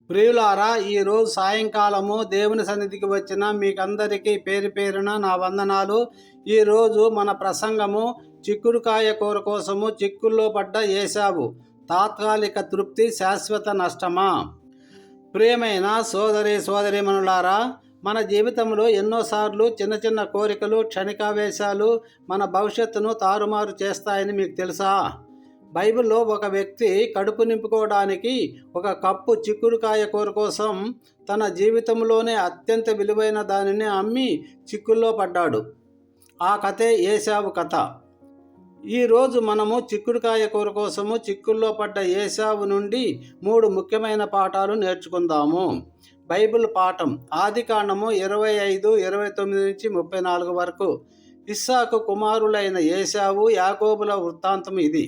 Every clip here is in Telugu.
ప్రియులారా, ఈరోజు సాయంకాలము దేవుని సన్నిధికి వచ్చిన మీకందరికీ పేరు పేరున నా వందనాలు. ఈరోజు మన ప్రసంగము చిక్కుడుకాయ కూర కోసము చిక్కుల్లో పడ్డ ఏశావు, తాత్కాలిక తృప్తి శాశ్వత నష్టమా. ప్రియమైన సోదరీమణులారా, మన జీవితంలో ఎన్నోసార్లు చిన్న చిన్న కోరికలు, క్షణికావేశాలు మన భవిష్యత్తును తారుమారు చేస్తాయని మీకు తెలుసా? బైబిల్లో ఒక వ్యక్తి కడుపు నింపుకోవడానికి ఒక కప్పు చిక్కుడుకాయ కూర కోసం తన జీవితంలోనే అత్యంత విలువైన దానిని అమ్మి చిక్కుల్లో పడ్డాడు. ఆ కథే ఏశావు కథ. ఈరోజు మనము చిక్కుడుకాయ కూర కోసము చిక్కుల్లో పడ్డ ఏశావు నుండి 3 ముఖ్యమైన పాఠాలు నేర్చుకుందాము. బైబిల్ పాఠం ఆదికాండము 25, 29 నుంచి 34 వరకు. ఇస్సాకు కుమారులైన ఏశావు, యాకోబుల వృత్తాంతం ఇది.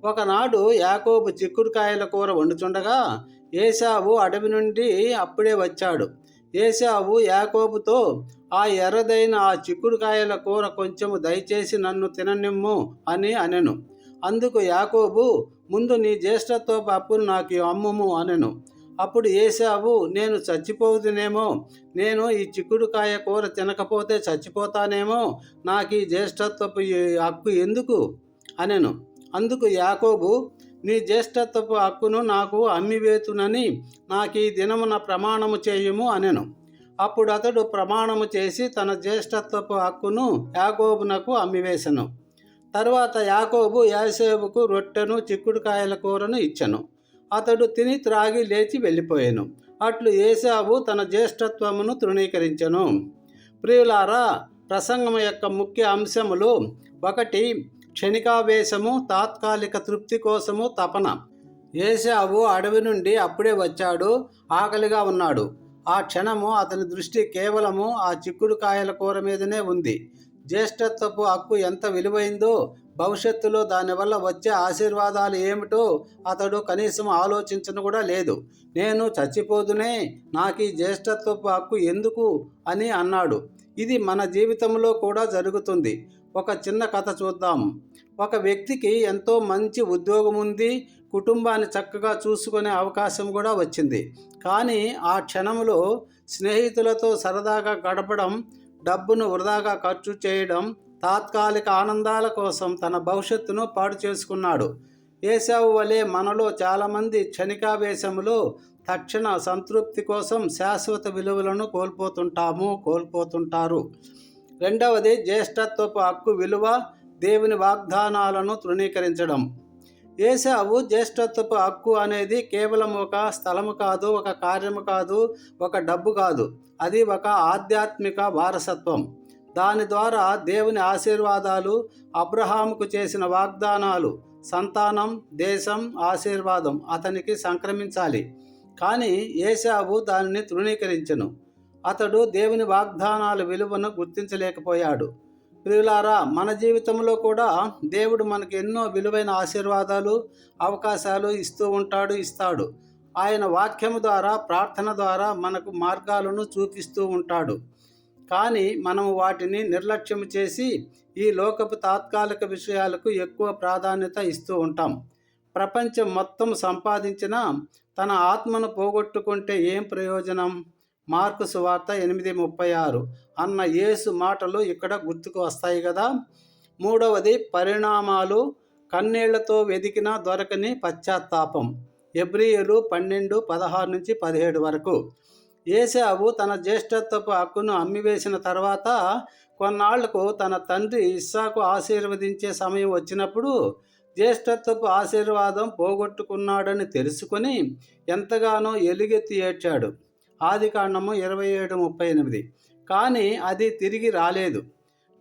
ఒకనాడు యాకోబు చిక్కుడుకాయల కూర వండుచుండగా ఏశావు అడవి నుండి అప్పుడే వచ్చాడు. ఏశావు యాకోబుతో, ఆ ఎర్రదైన ఆ చిక్కుడుకాయల కూర కొంచెము దయచేసి నన్ను తిననిమ్ము అని అనెను. అందుకు యాకోబు, ముందు నీ జ్యేష్ఠత్వపు అప్పును నాకు అమ్ముము అనెను. అప్పుడు ఏశావు, నేను చచ్చిపోతునేమో, నేను ఈ చిక్కుడుకాయ కూర తినకపోతే చచ్చిపోతానేమో, నాకు ఈ జ్యేష్ఠత్వపు హక్కు ఎందుకు అనెను. అందుకు యాకోబు, నీ జ్యేష్ఠత్వపు హక్కును నాకు అమ్మివేతునని నాకు ఈ దినమున ప్రమాణము చేయుము అనెను. అప్పుడు అతడు ప్రమాణము చేసి తన జ్యేష్ఠత్వపు హక్కును యాకోబునకు అమ్మివేశను. తరువాత యాకోబు యోసేపుకు రొట్టెను, చిక్కుడుకాయల కూరను ఇచ్చెను. అతడు తిని త్రాగి లేచి వెళ్ళిపోయాను. అట్లు ఏశావు తన జ్యేష్ఠత్వమును తృణీకరించెను. ప్రియులారా, ప్రసంగం యొక్క ముఖ్య అంశములు: 1. క్షణికావేశము, తాత్కాలిక తృప్తి కోసము తపన. ఏశావు అడవి నుండి అప్పుడే వచ్చాడు, ఆకలిగా ఉన్నాడు. ఆ క్షణము అతని దృష్టి కేవలము ఆ చిక్కుడుకాయల కూర మీదనే ఉంది. జ్యేష్ఠత్వపు హక్కు ఎంత విలువైందో, భవిష్యత్తులో దానివల్ల వచ్చే ఆశీర్వాదాలు ఏమిటో అతడు కనీసం ఆలోచించను కూడా లేదు. నేను చచ్చిపోదునే, నాకు ఈ జ్యేష్ఠత్వపు హక్కు ఎందుకు అని అన్నాడు. ఇది మన జీవితంలో కూడా జరుగుతుంది. ఒక చిన్న కథ చూద్దాం. ఒక వ్యక్తికి ఎంతో మంచి ఉద్యోగం ఉంది, కుటుంబాన్ని చక్కగా చూసుకునే అవకాశం కూడా వచ్చింది. కానీ ఆ క్షణంలో స్నేహితులతో సరదాగా గడపడం, డబ్బును వృధాగా ఖర్చు చేయడం, తాత్కాలిక ఆనందాల కోసం తన భవిష్యత్తును పాడు చేసుకున్నాడు. ఏశావు వలె మనలో చాలామంది క్షణికావేశములో తక్షణ సంతృప్తి కోసం శాశ్వత విలువలను కోల్పోతుంటారు. 2. జ్యేష్ఠత్వపు హక్కు విలువ, దేవుని వాగ్దానాలను తృణీకరించడం. ఏశావు జ్యేష్ఠత్వపు హక్కు అనేది కేవలం ఒక స్థలము కాదు, ఒక కార్యము కాదు, ఒక డబ్బు కాదు. అది ఒక ఆధ్యాత్మిక వారసత్వం. దాని ద్వారా దేవుని ఆశీర్వాదాలు, అబ్రహాముకు చేసిన వాగ్దానాలు, సంతానం, దేశం, ఆశీర్వాదం అతనికి సంక్రమించాలి. కానీ ఏశావు దానిని తృణీకరించెను. అతడు దేవుని వాగ్దానాల విలువను గుర్తించలేకపోయాడు. ప్రియులారా, మన జీవితంలో కూడా దేవుడు మనకు ఎన్నో విలువైన ఆశీర్వాదాలు, అవకాశాలు ఇస్తాడు. ఆయన వాక్యము ద్వారా, ప్రార్థన ద్వారా మనకు మార్గాలను చూపిస్తూ ఉంటాడు. కానీ మనము వాటిని నిర్లక్ష్యం చేసి ఈ లోకపు తాత్కాలిక విషయాలకు ఎక్కువ ప్రాధాన్యత ఇస్తూ ఉంటాం. ప్రపంచం మొత్తం సంపాదించినా తన ఆత్మను పోగొట్టుకుంటే ఏం ప్రయోజనం? మార్కు సువార్త 8:36 అన్న యేసు మాటలు ఇక్కడ గుర్తుకు వస్తాయి కదా. 3. పరిణామాలు, కన్నీళ్లతో వెదికినా దొరకని పశ్చాత్తాపం. హెబ్రీయులు 12:16-17 వరకు. ఏశావు తన జ్యేష్ఠత్వపు హక్కును అమ్మివేసిన తర్వాత కొన్నాళ్లకు తన తండ్రి ఇస్సాకు ఆశీర్వదించే సమయం వచ్చినప్పుడు జ్యేష్ఠత్వపు ఆశీర్వాదం పోగొట్టుకున్నాడని తెలుసుకొని ఎంతగానో ఎలుగెత్తి ఏడ్చాడు. ఆదికాండము 27:38. కానీ అది తిరిగి రాలేదు.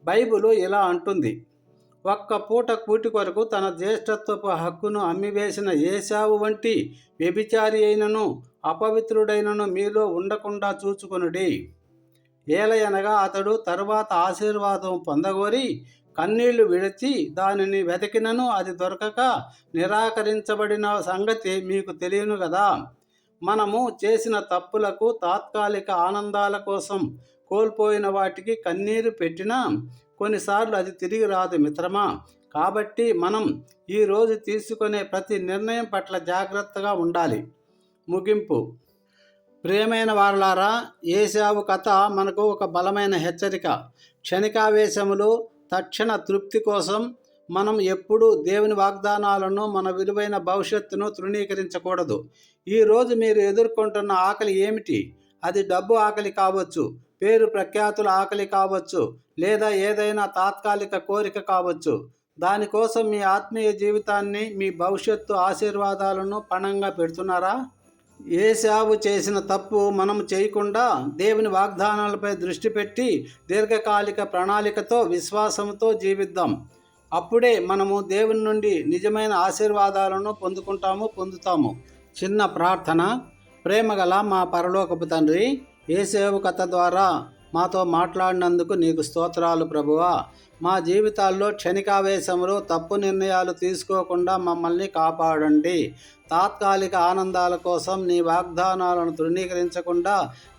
బైబిలు ఇలా అంటుంది: ఒక్క పూట కూటి కొరకు తన జ్యేష్ఠత్వపు హక్కును అమ్మివేసిన ఏశావు వంటి వ్యభిచారి అయినను, అపవిత్రుడైనను మీలో ఉండకుండా చూచుకొనుడి. ఏలయనగా అతడు తరువాత ఆశీర్వాదం పొందగోరి కన్నీళ్లు విడిచి దానిని వెతికినను అది దొరకక నిరాకరించబడిన సంగతి మీకు తెలియను కదా. మనము చేసిన తప్పులకు, తాత్కాలిక ఆనందాల కోసం కోల్పోయిన వాటికి కన్నీరు పెట్టినా కొన్నిసార్లు అది తిరిగి రాదు మిత్రమా. కాబట్టి మనం ఈరోజు తీసుకునే ప్రతి నిర్ణయం పట్ల జాగ్రత్తగా ఉండాలి. ముగింపు: ప్రియమైన వారలారా, ఏశావు కథ మనకు ఒక బలమైన హెచ్చరిక. క్షణికావేశములు, తక్షణ తృప్తి కోసం మనం ఎప్పుడూ దేవుని వాగ్దానాలను, మన విలువైన భవిష్యత్తును తృణీకరించకూడదు. ఈరోజు మీరు ఎదుర్కొంటున్న ఆకలి ఏమిటి? అది డబ్బు ఆకలి కావచ్చు, పేరు ప్రఖ్యాతుల ఆకలి కావచ్చు, లేదా ఏదైనా తాత్కాలిక కోరిక కావచ్చు. దానికోసం మీ ఆత్మీయ జీవితాన్ని, మీ భవిష్యత్తు ఆశీర్వాదాలను పణంగా పెడుతున్నారా? ఏశావు చేసిన తప్పు మనం చేయకుండా దేవుని వాగ్దానాలపై దృష్టి పెట్టి దీర్ఘకాలిక ప్రణాళికతో, విశ్వాసంతో జీవిద్దాం. అప్పుడే మనము దేవుని నుండి నిజమైన ఆశీర్వాదాలను పొందుతాము. చిన్న ప్రార్థన. ప్రేమగల మా పరలోకపు తండ్రి, ఏశావు కథ ద్వారా మాతో మాట్లాడినందుకు నీకు స్తోత్రాలు ప్రభువా. మా జీవితాల్లో క్షణికావేశములు, తప్పు నిర్ణయాలు తీసుకోకుండా మమ్మల్ని కాపాడండి. తాత్కాలిక ఆనందాల కోసం నీ వాగ్దానాలను తృణీకరించకుండా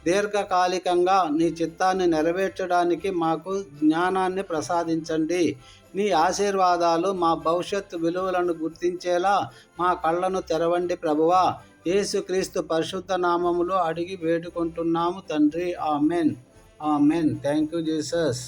దీర్ఘకాలికంగా నీ చిత్తాన్ని నెరవేర్చడానికి మాకు జ్ఞానాన్ని ప్రసాదించండి. నీ ఆశీర్వాదాలు మా భవిష్యత్తు విలువలను గుర్తించేలా మా కళ్ళను తెరవండి ప్రభువా. యేసుక్రీస్తు పరిశుద్ధ నామములో అడిగి వేడుకుంటున్నాము తండ్రి. Amen. Amen. Thank you Jesus.